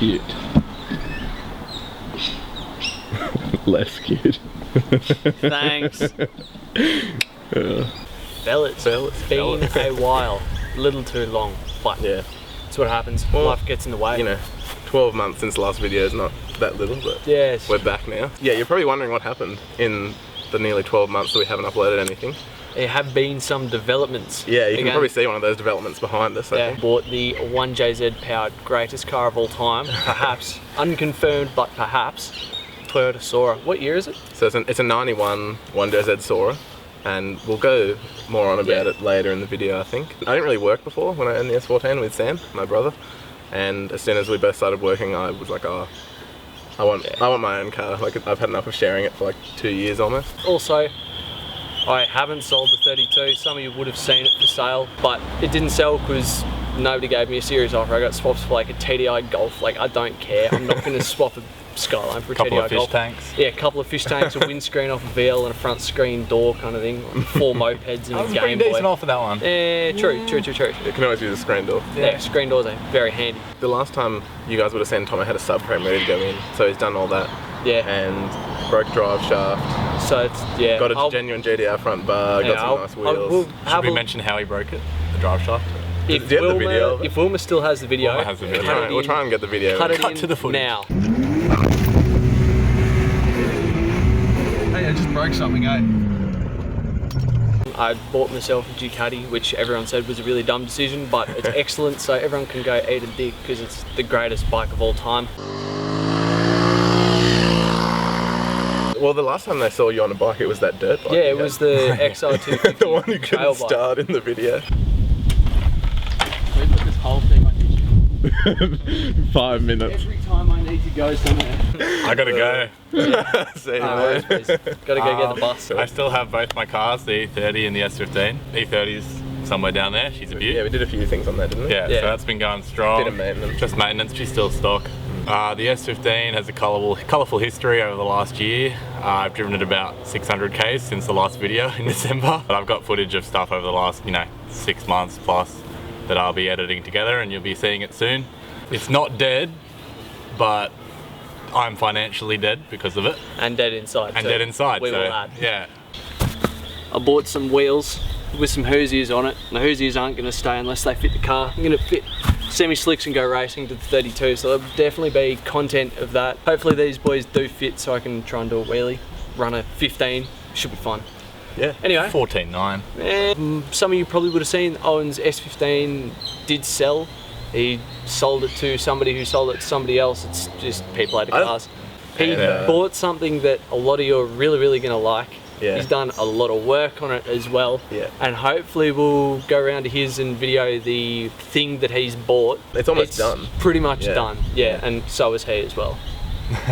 cute. Less cute. Thanks. Fellas, it's been a while. A little too long, but Yeah. that's what happens. Well, life gets in the way. You know, 12 months since the last video is not that little, but yes. we're back now. Yeah, you're probably wondering what happened in the nearly 12 months that we haven't uploaded anything. There have been some developments. Yeah, you can probably see one of those developments behind us. Yeah, bought the 1JZ powered greatest car of all time, perhaps, unconfirmed, but perhaps, Toyota Soarer. What year is it? So it's a 91 1JZ Soarer, and we'll go more on about it later in the video, I think. I didn't really work before when I owned the S14 with Sam, my brother, and as soon as we both started working, I was like, oh, I want my own car. Like, I've had enough of sharing it for like 2 years almost. Also, I haven't sold the 32. Some of you would have seen it for sale, but it didn't sell because nobody gave me a serious offer. I got swaps for like a TDI Golf. Like, I don't care. I'm not going to swap a Skyline for a couple TDI of fish Golf. tanks. Yeah, a couple of fish tanks, a windscreen off a VL and a front screen door kind of thing. Like 4 mopeds and a Game pretty Boy. decent offer, that one. Yeah, true. You can always use a screen door. Yeah, screen doors are very handy. The last time you guys would have seen Tommo had a subframe ready to go in, so he's done all that. Yeah. And broke drive shaft. So it's, yeah. Got a genuine GDR front bar, got some nice wheels. Should we mention how he broke it? The drive shaft? If Do you have the video of it? If Wilma still has the video, Wilma has the video. We'll try and get the video. cut it Cut in to the footage. now. Hey, I just broke something, eh? I bought myself a Ducati, which everyone said was a really dumb decision, but it's excellent, so everyone can go eat a dick because it's the greatest bike of all time. Well, the last time they saw you on a bike, it was that dirt bike. Yeah, it was the XR250 the one you trail couldn't bike. start in the video. We put this whole thing on YouTube. 5 minutes. Every time I need to go somewhere. I gotta go. See you No worries, please. Gotta go get the bus. I still have both my cars, the E30 and the S15. E30's somewhere down there, she's a beaut. Yeah, we did a few things on that, didn't we? Yeah, Yeah. so that's been going strong. Bit of maintenance. Just maintenance, she's still stock. The S15 has a colourful history over the last year. I've driven it about 600 Ks since the last video in December. But I've got footage of stuff over the last, 6 months plus that I'll be editing together and you'll be seeing it soon. It's not dead, but I'm financially dead because of it. And dead inside. And too. dead inside, We so will add. yeah. I bought some wheels with some Hoosiers on it. The Hoosiers aren't going to stay unless they fit the car. I'm going to fit semi-slicks and go racing to the 32, so there'll definitely be content of that. Hopefully these boys do fit so I can try and do a wheelie. Run a 15, should be fun. Yeah. Anyway, 14.9. some of you probably would have seen Owen's S15 did sell. He sold it to somebody who sold it to somebody else. It's just people out of cars. He bought something that a lot of you are really, really going to like. Yeah. He's done a lot of work on it as well. Yeah. And hopefully we'll go around to his and video the thing that he's bought. It's almost done. Pretty much Yeah. done. Yeah, and so is he as well.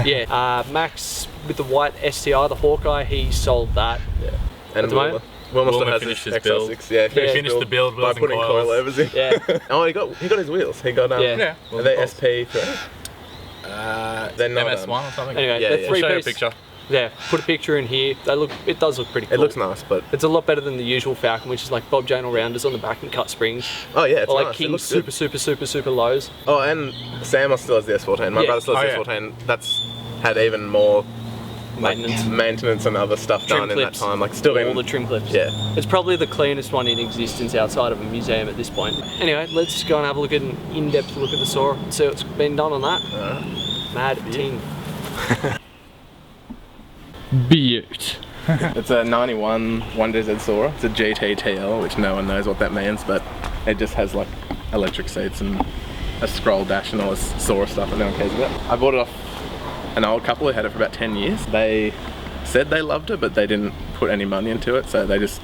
Yeah. Max with the white STI, the Hawkeye, he sold that. Yeah. And At the moment? Wilma still Wilma has finished his his build. XR6. Yeah, Finished the build, by wheels and putting coils. coilovers in. Yeah. Oh, he got his wheels. He got Yeah. Are they SP3? They're not, MS1 or something? Anyway, Yeah, the yeah. I'll three show you a piece. picture. Yeah, put a picture in here. It does look pretty cool. It looks nice, but It's a lot better than the usual Falcon, which is like Bob Jane all-rounders on the back and cut springs. oh yeah, it's Or like nice. It King's looks good. super lows. Oh, and Sam still has the S14. My Yeah. brother still has Oh, the S14. That's had even more Maintenance. and other stuff Trim done in clips. that time. Like still All been the trim clips. Yeah. It's probably the cleanest one in existence outside of a museum at this point. Anyway, let's go and have a look at an in-depth look at the Soarer and see what's been done on that. Mad ting. Beaut. It's a 91 1JZ Soarer. It's a GTTL, which no one knows what that means, but it just has like electric seats and a scroll dash and all this Soarer stuff that no one cares about. I bought it off an old couple who had it for about 10 years. They said they loved it, but they didn't put any money into it, so they just,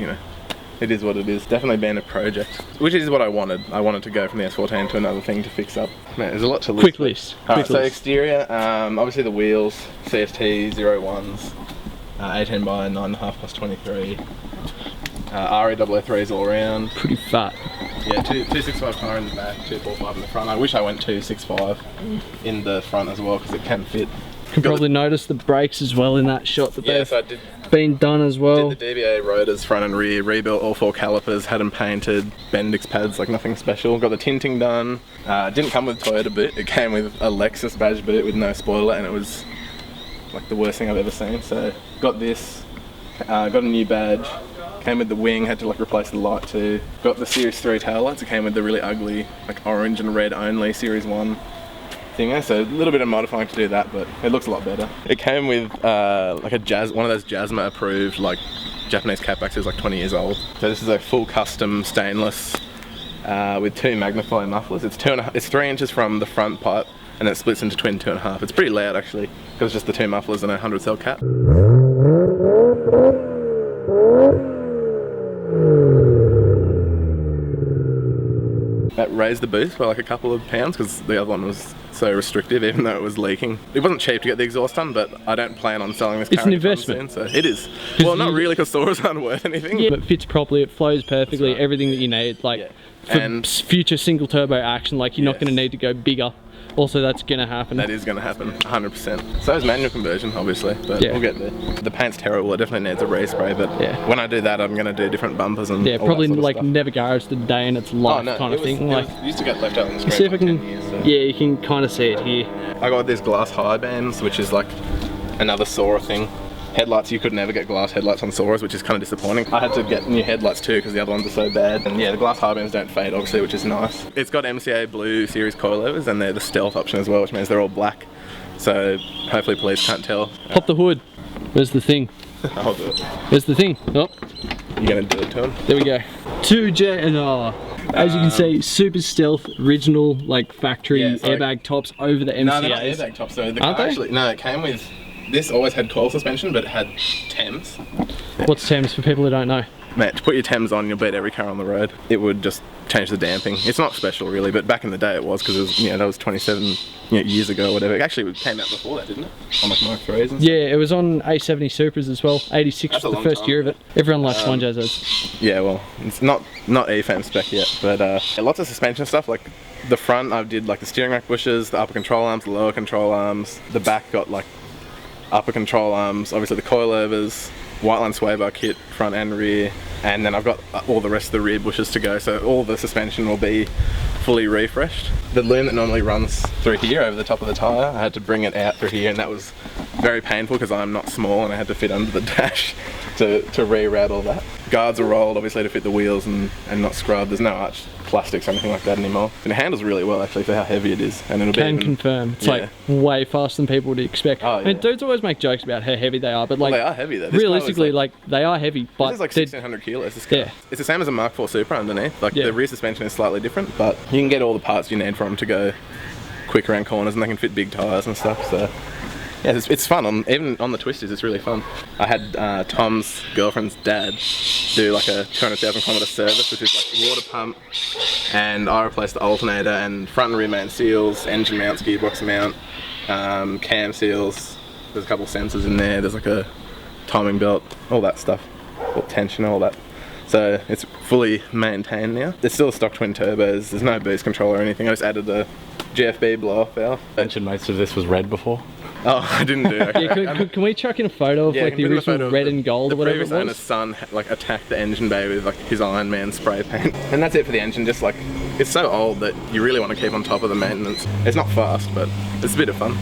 it is what it is. Definitely been a project, which is what I wanted. I wanted to go from the S14 to another thing to fix up. Man, there's a lot to list. Quick list. Alright, so exterior, obviously the wheels, CST 01s, 18 by 9.5 plus 23. RE003s all around. Pretty fat. Yeah, 265 car in the back, 245 in the front. I wish I went 265 in the front as well because it can fit. can probably notice the brakes as well in that shot that Yeah, they've so I did been done as well. the DBA rotors front and rear, rebuilt all 4 calipers, had them painted, Bendix pads, like nothing special. Got the tinting done. It didn't come with a Toyota boot, it came with a Lexus badge boot with no spoiler, and it was like the worst thing I've ever seen. So got this, got a new badge, came with the wing, had to like replace the light too. Got the Series 3 tail lights, it came with the really ugly like orange and red only Series 1 thing, so a little bit of modifying to do that, but it looks a lot better. It came with like one of those Jasma approved like Japanese catbacks. It was like 20 years old. So this is a full custom stainless with 2 magnifier mufflers. It's 3 inches from the front pipe, and it splits into twin 2.5. It's pretty loud actually, because it's just the 2 mufflers and a 100 cell cap. That raised the boost by like a couple of pounds because the other one was so restrictive, even though it was leaking. It wasn't cheap to get the exhaust done, but I don't plan on selling this car. It's an investment. Soon, so it is. Well, not really, because Soarers aren't worth anything. Yeah, but it fits properly, it flows perfectly, right. everything that you need. Like, Yeah. for And- future single turbo action, like you're not Yes. going to need to go bigger. Also, that's going to happen. That is going to happen, 100%. So is manual conversion, obviously, but Yeah. we'll get there. The paint's terrible, it definitely needs a respray, but Yeah. when I do that, I'm going to do different bumpers and Yeah, all probably that sort of like stuff. never garage the day in its life kind of thing. Like, it used to get left out on the see screen if I for 10 can. years. So. Yeah, you can kind of see it here. I got these glass high bands, which is like another Soarer thing. Headlights, you could never get glass headlights on Soarers, which is kind of disappointing. I had to get new headlights too because the other ones are so bad. And yeah, the glass high bands don't fade obviously, which is nice. It's got MCA blue series coilovers, and they're the stealth option as well, which means they're all black. So hopefully police can't tell. Pop the hood. Where's the thing? I'll do it. Where's the thing? Oh, You're gonna do it to him? there we go. 2J and as you can see, super stealth, original, like factory Yeah, so airbag tops over the MCAs. No, they're not airbag tops. So the car Aren't they? actually, no, it came with, this always had coil suspension, but it had Thames. What's Thames for people who don't know? Mate, to put your Thames on, you'll beat every car on the road. It would just change the damping. It's not special really, but back in the day it was, because it was, that was 27 years ago or whatever. Actually, it came out before that, didn't it? On like Mark 3s and stuff. Yeah, it was on A70 Supras as well. 86 That's a was the long first time year of it. Everyone likes one jazz. Yeah, well, it's not EFAM spec yet, but lots of suspension stuff. Like the front, I did like the steering rack bushes, the upper control arms, the lower control arms. The back got like upper control arms, obviously the coilovers, white line sway bar kit, front and rear, and then I've got all the rest of the rear bushes to go, so all the suspension will be fully refreshed. The loom that normally runs through here over the top of the tyre, I had to bring it out through here, and that was very painful because I'm not small and I had to fit under the dash to reroute all that. Guards are rolled obviously to fit the wheels and not scrubbed. There's no arch plastics or anything like that anymore. And it handles really well actually for how heavy it is, and it'll be Can confirm. It's like way faster than people would expect. Oh, I mean, yeah. dudes always make jokes about how heavy they are, but like Well, they are heavy though. This car was realistically, like they are heavy, but this is like they're- 1600 kilos, this car. Yeah. It's the same as a Mark IV Supra underneath. Like Yeah. the rear suspension is slightly different, but you can get all the parts you need for them to go quick around corners, and they can fit big tyres and stuff. So yeah, it's fun. Even on the twisties, it's really fun. I had Tom's girlfriend's dad do like a 200,000 kilometre service, which is like water pump, and I replaced the alternator and front and rear main seals, engine mounts, gearbox mount, cam seals. There's a couple of sensors in there. There's like a timing belt, all that stuff, all tension, all that. So it's fully maintained now. There's still stock twin turbos. There's no boost control or anything. I just added the GFB blow-off valve. Mentioned most of this was red before. Oh, I didn't do it. Yeah, could we chuck in a photo of Yeah, like the can put in a photo original of red and gold the or whatever previous it owner's was? son like attacked the engine bay with like his Iron Man spray paint, and that's it for the engine. Just like it's so old that you really want to keep on top of the maintenance. It's not fast, but it's a bit of fun.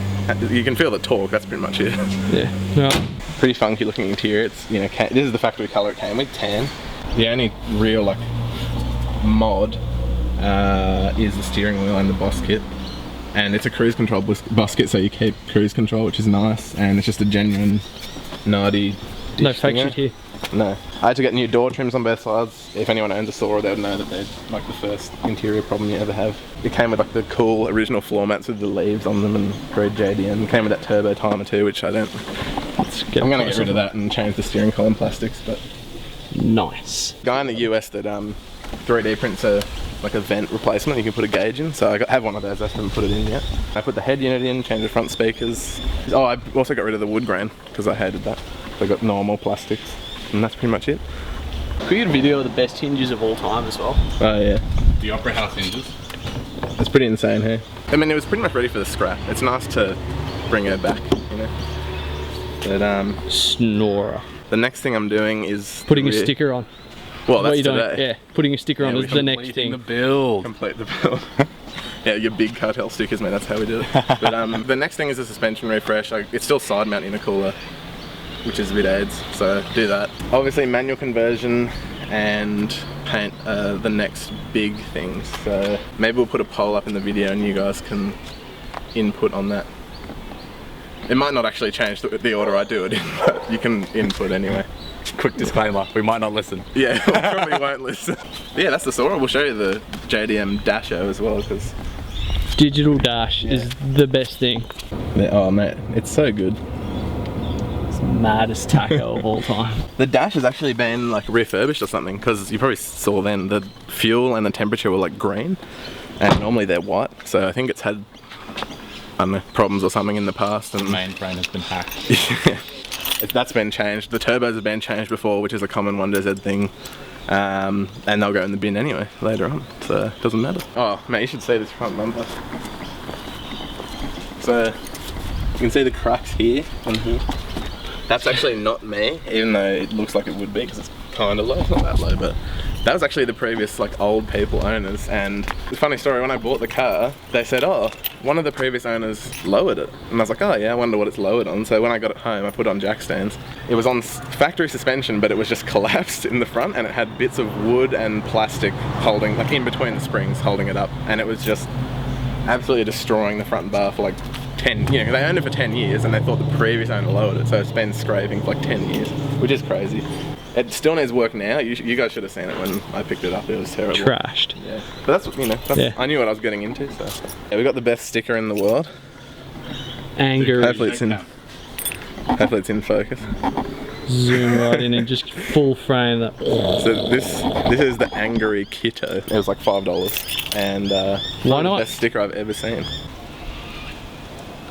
You can feel the torque. That's pretty much it. Yeah. No. Pretty funky looking interior. It's this is the factory color it came with, tan. The only real like mod is the steering wheel and the boss kit. And it's a cruise control bus kit, so you keep cruise control, which is nice, and it's just a genuine Nardi dish No fake thinger. shit here. No. I had to get new door trims on both sides. If anyone owns a Soarer, they would know that they're like the first interior problem you ever have. It came with like the cool original floor mats with the leaves on them and great JDM. It came with that turbo timer too, which I don't. I'm gonna get rid of that and change the steering column plastics, but Nice. guy in the US that 3D prints like a vent replacement you can put a gauge in, so I have one of those. I haven't put it in yet. I put the head unit in, changed the front speakers. Oh, I also got rid of the wood grain because I hated that. So I got normal plastics, and that's pretty much it. Could we get a video of the best hinges of all time as well? Oh yeah, The Opera House hinges. it's pretty insane here. I mean, it was pretty much ready for the scrap. It's nice to bring her back, you know. But Snorer. the next thing I'm doing is Putting a sticker on. Well, that's What you doing? today. Yeah, putting a sticker on we're is the next Completing thing. the build. Complete the build. Yeah, your big cartel stickers, mate, that's how we do it. But the next thing is a suspension refresh. It's still side mount intercooler, which is a bit aids, so do that. Obviously manual conversion and paint the next big things. So maybe we'll put a poll up in the video and you guys can input on that. It might not actually change the order I do it in, but you can input anyway. Quick disclaimer, we might not listen. Yeah, we probably won't listen. But yeah, that's the Soarer. We'll show you the JDM Dasho as well, because Digital dash is the best thing. oh mate, it's so good. It's the maddest taco of all time. The dash has actually been like refurbished or something, because you probably saw then the fuel and the temperature were like green, and normally they're white. So I think it's had, I don't know, problems or something in the past, and Mainframe has been hacked. that's been changed. The turbos have been changed before, which is a common 1DZ thing, and they'll go in the bin anyway later on, so it doesn't matter. Oh mate, you should see this front bumper. So you can see the cracks here and here. That's actually not me, even though it looks like it would be, because it's kind of low. It's not that low, but that was actually the previous like old people owners. And the funny story, when I bought the car, they said, oh, one of the previous owners lowered it. And I was like, oh yeah, I wonder what it's lowered on. So when I got it home, I put it on jack stands. It was on factory suspension, but it was just collapsed in the front, and it had bits of wood and plastic holding, like in between the springs, holding it up. And it was just absolutely destroying the front bar for like 10, you know, they owned it for 10 years and they thought the previous owner lowered it, so it's been scraping for like 10 years, which is crazy. It still needs work now. You guys should have seen it when I picked it up. It was terrible. Trashed. Yeah. But that's, you know, I knew what I was getting into, so. Yeah, we got the best sticker in the world. Anger. Hopefully it's in focus. Zoom right in and just full frame that. So this is the Angry Kitto. It was like $5, and why not? The best sticker I've ever seen.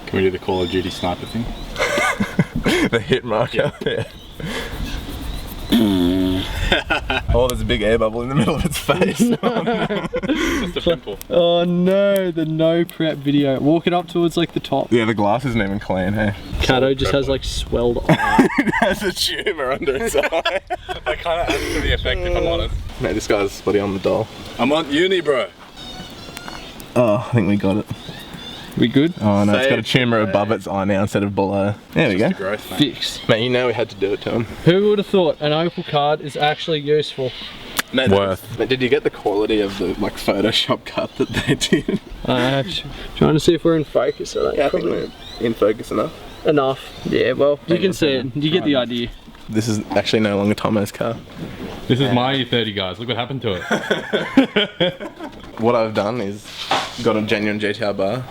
Can we do the Call of Duty sniper thing? The hit marker. Yeah. Oh, there's a big air bubble in the middle of its face. Just a pimple. Oh no, the no prep video. Walking up towards like the top. Yeah, the glass isn't even clean, hey? Kato just has like swelled eye. It has a tumour under its eye. That kind of adds to the effect, if I'm honest. Mate, this guy's bloody on the doll. I'm on uni, bro. Oh, I think we got it. We good? Oh no, it's got a tumour above its eye now instead of below. There we go. Growth, mate. Fixed. Mate, you know we had to do it to him. Who would have thought an Opal card is actually useful? Mate, Worth. Mate, did you get the quality of the like Photoshop cut that they did? Trying to see if we're in focus. Yeah, I think we're in focus enough. Enough. Yeah, well, you can see it. You get the idea. This is actually no longer Tommo's car. This is my E30, guys. Look what happened to it. What I've done is got a genuine GTR bar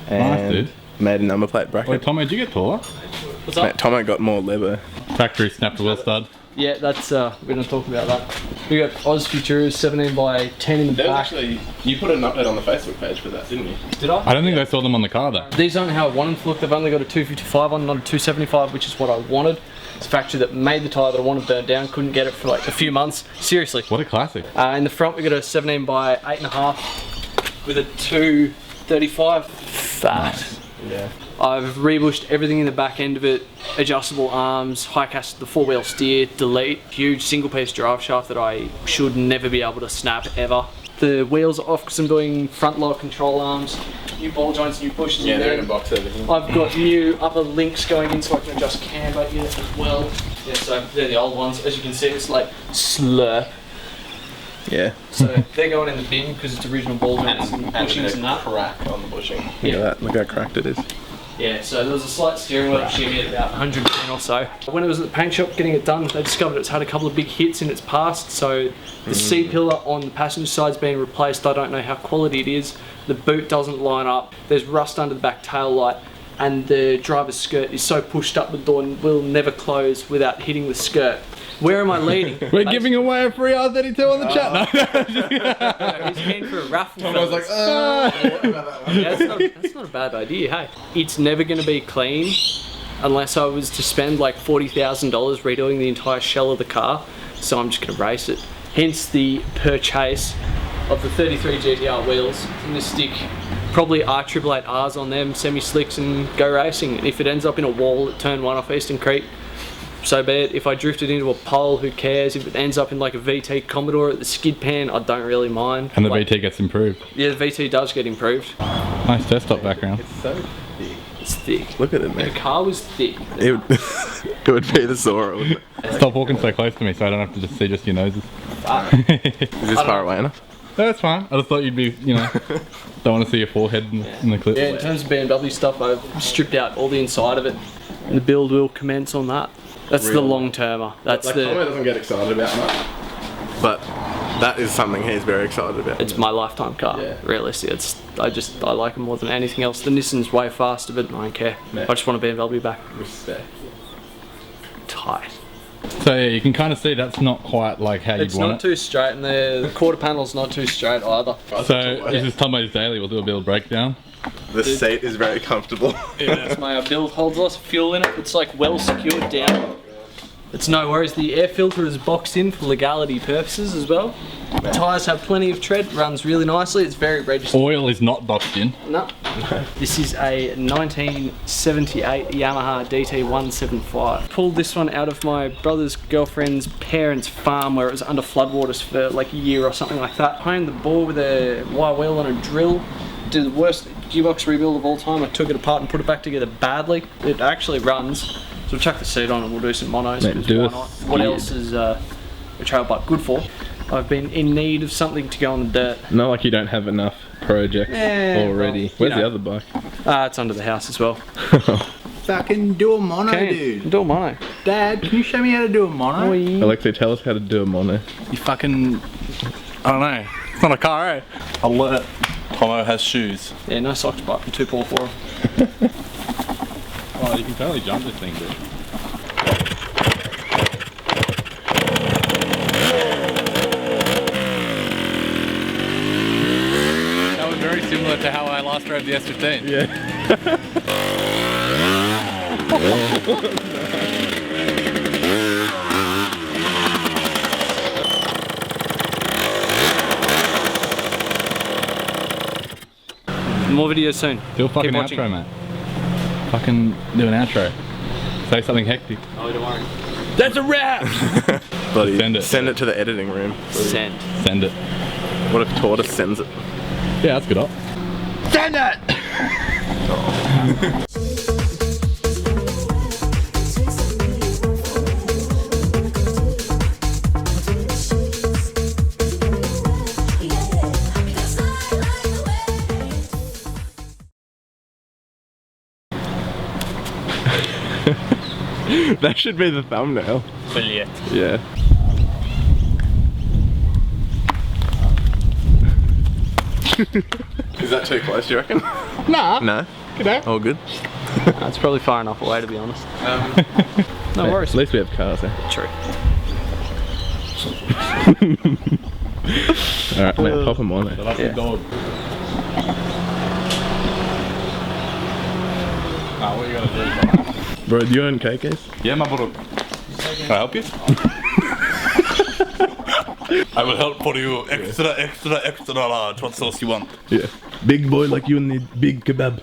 and Nice, dude. made a number plate bracket. Wait, Tommo, did you get taller? What's Mate, Tommo got more lever. Factory snapped the wheel stud. Yeah, that's we're gonna talk about that. We got Oz Futuras 17 by 10 in the back. Actually, you put an update on the Facebook page for that, didn't you? Did I? I don't think they saw them on the car though. These aren't how I want them to look. They've only got a 255 on, not a 275, which is what I wanted. It's a factory that made the tyre that I wanted burnt down. Couldn't get it for like a few months. Seriously. What a classic. In the front we got a 17 by 8.5 with a 235. Fat. Yeah. I've rebushed everything in the back end of it. Adjustable arms, high cast, the 4-wheel steer, delete. Huge single piece drive shaft that I should never be able to snap ever. The wheels are off because I'm doing front lock control arms. New ball joints, new bushes in They're there. in a box over here. I've got new upper links going in so I can adjust camber here as well. Yeah, so they're the old ones. As you can see, it's like slurp. Yeah. So they're going in the bin because it's original ball joints and bushings and that. Crack on the bushing. Look Yeah. at that. Look how cracked it is. Yeah, so there was a slight steering wheel shimmy at about 110 or so. When it was at the paint shop getting it done, they discovered it's had a couple of big hits in its past. So the C-pillar on the passenger side's been replaced. I don't know how quality it is. The boot doesn't line up. There's rust under the back tail light. And the driver's skirt is so pushed up the door will never close without hitting the skirt. Where am I leading? We're giving away a free R32 on the chat. No. He's keen for a raffle. I was like, what about that one? Yeah, that's not a bad idea, hey. It's never going to be clean unless I was to spend like $40,000 redoing the entire shell of the car. So I'm just going to race it. Hence the purchase of the 33 GTR wheels. I'm gonna stick probably R888Rs on them, semi-slicks, and go racing. And if it ends up in a wall at turn 1 off Eastern Creek, so be it. If I drifted into a pole, who cares? If it ends up in like a VT Commodore at the skid pan, I don't really mind. And the like, VT gets improved. Yeah, the VT does get improved. Nice desktop background. It's so thick. It's thick. Look at it, If man. the car was thick, It would, it would be the Soarer, wouldn't it? Stop walking so close to me so I don't have to just see just your noses. Is this far away enough? No, that's fine. I just thought you'd be, you know, don't want to see your forehead in the clip. yeah, in terms of BMW stuff, I've stripped out all the inside of it, and the build will commence on that. That's the Really? long termer. That's Like, Tommo the. doesn't get excited about much, but that is something he's very excited about. It's my lifetime car. Yeah. Realistically, I like it more than anything else. The Nissan's way faster, but I don't care. No. I just want a BMW back. Respect. Tight. So yeah, you can kind of see that's not quite like how you'd It's want not too straight, and the quarter panel's not too straight either. So this is Tommo's daily. We'll do a build breakdown. The seat is very comfortable. That's my build, holds lots of fuel in it. It's like well secured down. It's no worries. The air filter is boxed in for legality purposes as well. The tyres have plenty of tread, runs really nicely. It's very registered. Oil is not boxed in. No. This is a 1978 Yamaha DT175. Pulled this one out of my brother's girlfriend's parents' farm where it was under floodwaters for like a year or something like that. Honed the bore with a wire wheel and a drill. Did the worst gearbox rebuild of all time. I took it apart and put it back together badly. It actually runs. So we'll chuck the seat on and we'll do some monos. Mate, 'cause do why a not? What else is a trail bike good for? I've been in need of something to go on the dirt. Not like you don't have enough projects already. well, Where's you know. the other bike? It's under the house as well. Fucking do a mono, Okay, dude. do a mono. Dad, can you show me how to do a mono? Alexei, tell us how to do a mono. You fucking, I don't know. It's not a car, eh? Alert. Tommo has shoes. Yeah, no socks, but I'm too poor for them. Oh, you can totally jump this thing, dude. That was very similar to how I last drove the S15. Yeah. More videos soon. Do a fucking Keep watching. outro, mate. Fucking do an outro. Say something hectic. Oh, don't worry. That's a wrap! Bloody Send it. to the editing room. Send. Send it. What if Tortoise sends it? Yeah, that's good up. Send it! That should be the thumbnail. Brilliant. Yeah. Is that too close, do you reckon? Nah. No? G'day. All good? It's probably far enough away, to be honest. No worries. At least we have cars, eh? True. Alright, mate, pop them on, eh? That's a dog. What you gotta do? Bro, do you own KKs? Yeah, my brother. Can I help you? I will help for you. Extra large. What sauce you want? Yeah. Big boy like you need big kebab.